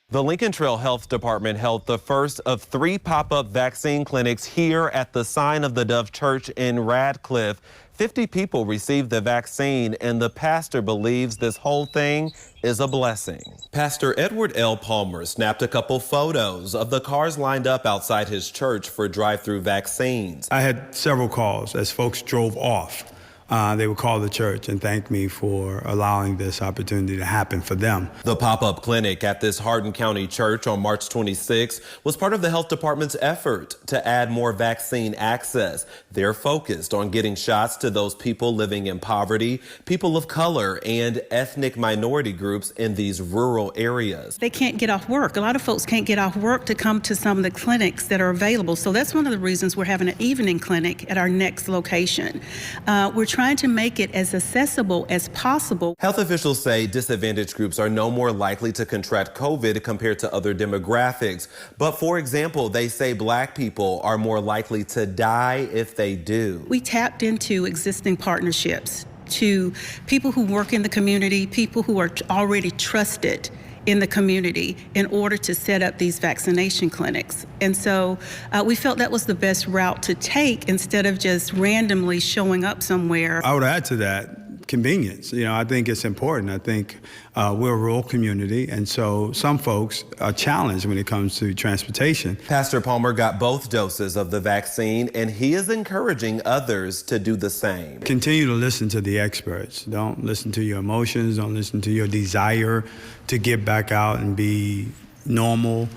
The Lincoln Trail Health Department held the first of 3 pop-up vaccine clinics here at the Sign of the Dove Church in Radcliffe. 50 people received the vaccine, and the pastor believes this whole thing is a blessing. Pastor Edward L. Palmer snapped a couple photos of the cars lined up outside his church for drive-through vaccines. I had several calls as folks drove off. They would call the church and thank me for allowing this opportunity to happen for them. The pop-up clinic at this Hardin County church on March 26 was part of the health department's effort to add more vaccine access. They're focused on getting shots to those people living in poverty, people of color, and ethnic minority groups in these rural areas. They can't get off work. A lot of folks can't get off work to come to some of the clinics that are available. So that's one of the reasons we're having an evening clinic at our next location. We're trying to make it as accessible as possible. Health officials say disadvantaged groups are no more likely to contract COVID compared to other demographics. But for example, they say Black people are more likely to die if they do. We tapped into existing partnerships to people who work in the community, people who are already trusted in the community in order to set up these vaccination clinics. And so we felt that was the best route to take instead of just randomly showing up somewhere. I would add to that convenience. I think it's important. I think we're a rural community, and so some folks are challenged when it comes to transportation. Pastor Palmer got both doses of the vaccine, and he is encouraging others to do the same. Continue to listen to the experts. Don't listen to your emotions. Don't listen to your desire to get back out and be normal.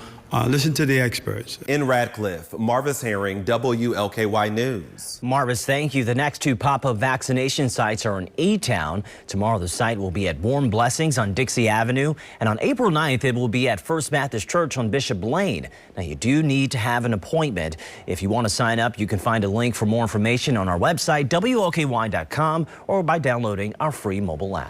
Listen to the experts. In Radcliffe, Marvis Herring, WLKY News. Marvis, thank you. The next 2 pop-up vaccination sites are in E-Town. Tomorrow, the site will be at Warm Blessings on Dixie Avenue. And on April 9th, it will be at First Baptist Church on Bishop Lane. Now, you do need to have an appointment. If you want to sign up, you can find a link for more information on our website, WLKY.com, or by downloading our free mobile app.